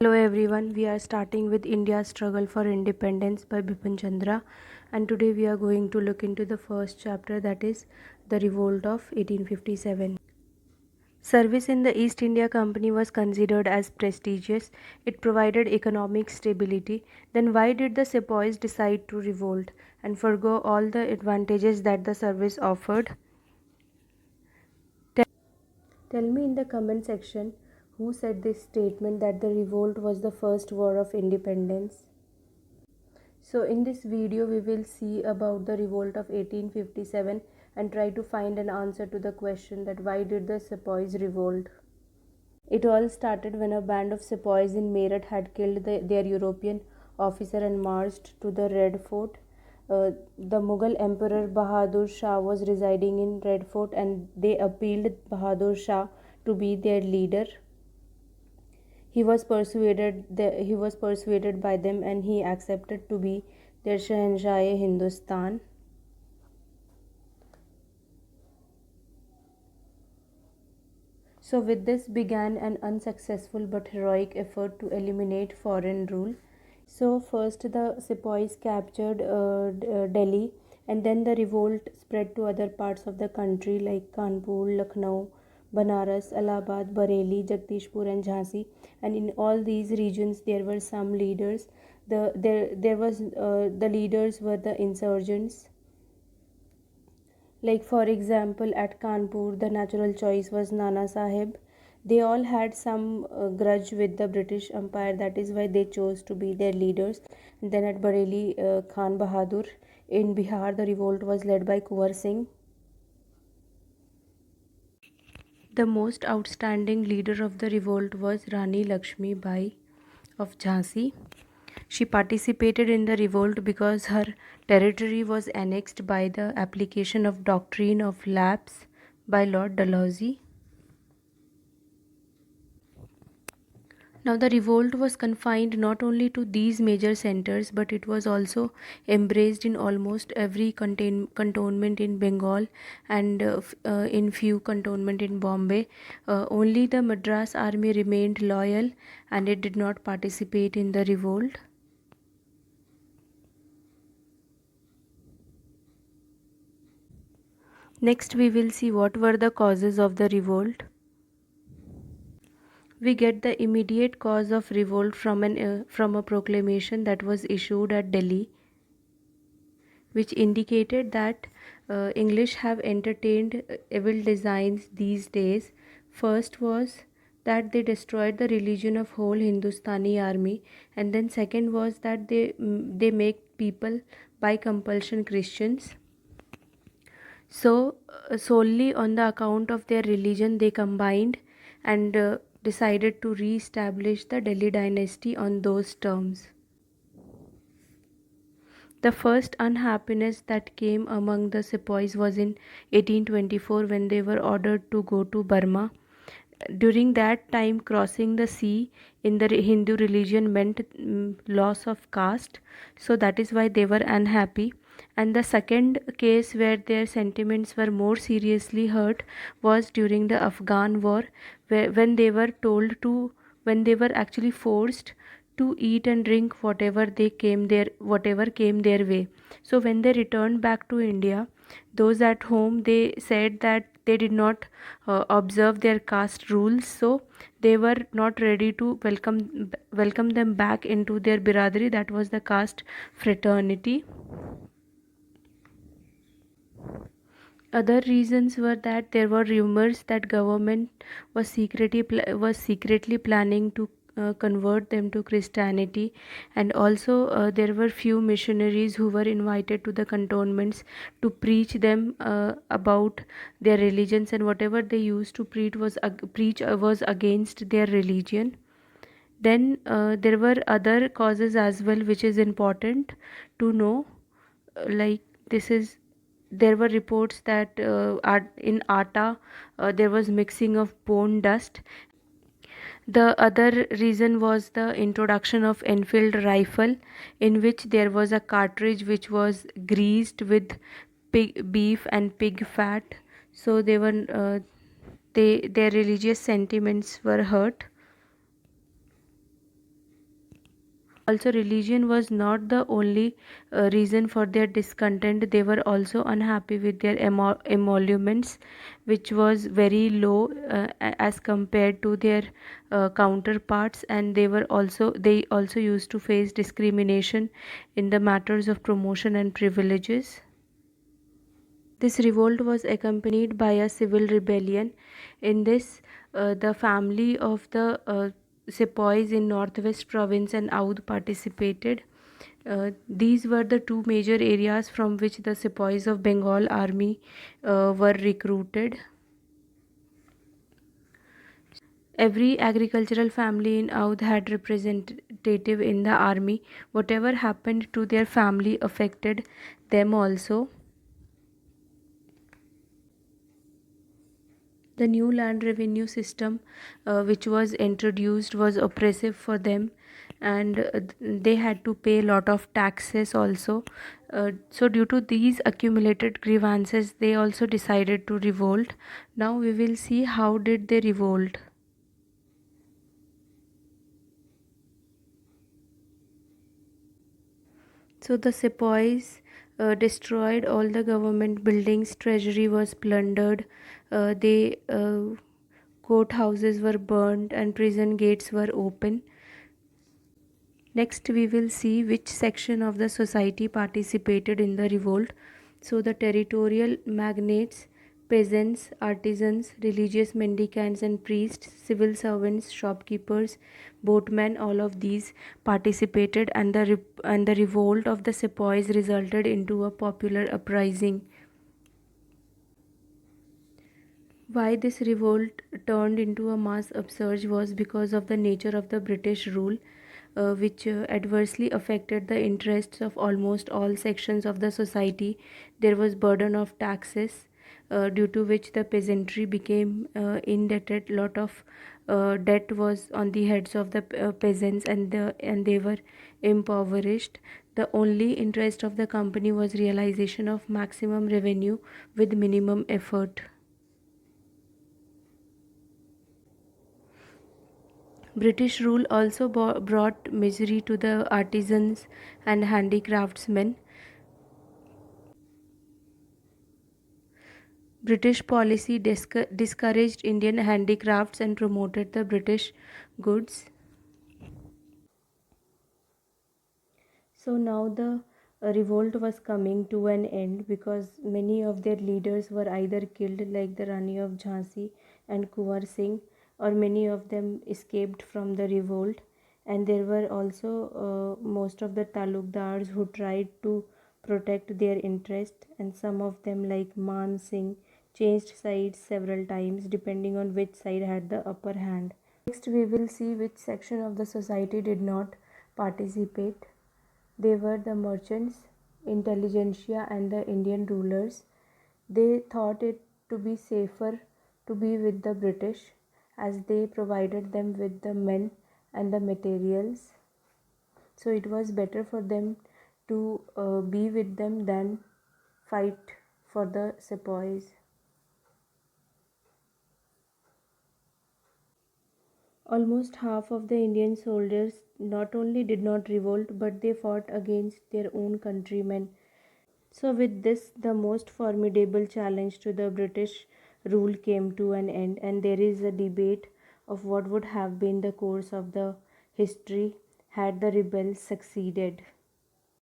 Hello everyone, we are starting with India's struggle for independence by Bipin Chandra, and today we are going to look into the first chapter, that is the revolt of 1857. Service in the East India Company was considered as prestigious. It provided economic stability. Then why did the sepoys decide to revolt and forgo all the advantages that the service offered? Tell me in the comment section who said this statement that the revolt was the first war of independence. So in this video we will see about the revolt of 1857 and try to find an answer to the question that why did the sepoys revolt. It all started when a band of sepoys in Meerut had killed their European officer and marched to the Red Fort. The Mughal Emperor Bahadur Shah was residing in Red Fort and they appealed Bahadur Shah to be their leader. He was persuaded by them and he accepted to be their Shahenshah-e-Hindustan. So with this began an unsuccessful but heroic effort to eliminate foreign rule. So first the sepoys captured Delhi, and then the revolt spread to other parts of the country like Kanpur, Lucknow, Banaras, Allahabad, Bareilly, Jagdishpur and Jhansi. And in all these regions there were some leaders. The leaders were the insurgents. Like for example, at Kanpur, the natural choice was Nana Sahib. They all had some grudge with the British Empire. That is why they chose to be their leaders. And then at Bareilly, Khan Bahadur. In Bihar, the revolt was led by Kunwar Singh. The most outstanding leader of the revolt was Rani Lakshmi Bai of Jhansi. She participated in the revolt because her territory was annexed by the application of doctrine of lapse by Lord Dalhousie. Now the revolt was confined not only to these major centers, but it was also embraced in almost every cantonment in Bengal and in few cantonment in Bombay. Only the Madras army remained loyal and it did not participate in the revolt. Next we will see what were the causes of the revolt. We get the immediate cause of revolt from a proclamation that was issued at Delhi, which indicated that English have entertained evil designs these days. First was that they destroyed the religion of whole Hindustani army, and then second was that they make people by compulsion Christians. So solely on the account of their religion they combined and decided to re-establish the Delhi dynasty on those terms. The first unhappiness that came among the sepoys was in 1824 when they were ordered to go to Burma. During that time, crossing the sea in the Hindu religion meant loss of caste, so that is why they were unhappy. And the second case where their sentiments were more seriously hurt was during the Afghan war, when they were when they were actually forced to eat and drink whatever came their way. So when they returned back to India, those at home, they said that they did not observe their caste rules, so they were not ready to welcome them back into their biradari, that was the caste fraternity. Other reasons were that there were rumors that government was secretly planning to convert them to Christianity, and also there were few missionaries who were invited to the cantonments to preach them about their religions, and whatever they used to preach was against their religion. Then there were other causes as well, which is important to know. Like this is there were reports that in atta there was mixing of bone dust. The other reason was the introduction of Enfield rifle, in which there was a cartridge which was greased with beef and pig fat. So their religious sentiments were hurt. Also, religion was not the only reason for their discontent. They were also unhappy with their emoluments, which was very low as compared to their counterparts, and they also used to face discrimination in the matters of promotion and privileges. This revolt was accompanied by a civil rebellion. In this, the family of the sepoys in Northwest Province and Oudh participated. These were the two major areas from which the sepoys of Bengal army were recruited. Every agricultural family in Oudh had representative in the army. Whatever happened to their family affected them also. The new land revenue system, which was introduced, was oppressive for them, and they had to pay a lot of taxes also. So, due to these accumulated grievances, they also decided to revolt. Now, we will see how did they revolt. So the sepoys destroyed all the government buildings, treasury was plundered, courthouses were burned, and prison gates were open. Next, we will see which section of the society participated in the revolt. So, the territorial magnates, peasants, artisans, religious mendicants and priests, civil servants, shopkeepers, boatmen, all of these participated, and the revolt of the sepoys resulted into a popular uprising. Why this revolt turned into a mass upsurge was because of the nature of the British rule, which adversely affected the interests of almost all sections of the society. There was burden of taxes, due to which the peasantry became indebted. Lot of debt was on the heads of the peasants, and they were impoverished. The only interest of the company was realization of maximum revenue with minimum effort. British rule also brought misery to the artisans and handicraftsmen. British policy discouraged Indian handicrafts and promoted the British goods. So now the revolt was coming to an end because many of their leaders were either killed, like the Rani of Jhansi and Kuwar Singh, or many of them escaped from the revolt. And there were also most of the talukdars who tried to protect their interest, and some of them, like Man Singh, changed sides several times depending on which side had the upper hand. Next, we will see which section of the society did not participate. They were the merchants, intelligentsia, and the Indian rulers. They thought it to be safer to be with the British as they provided them with the men and the materials. So it was better for them to be with them than fight for the sepoys. Almost half of the Indian soldiers not only did not revolt, but they fought against their own countrymen. So, with this, the most formidable challenge to the British rule came to an end, and there is a debate of what would have been the course of the history had the rebels succeeded.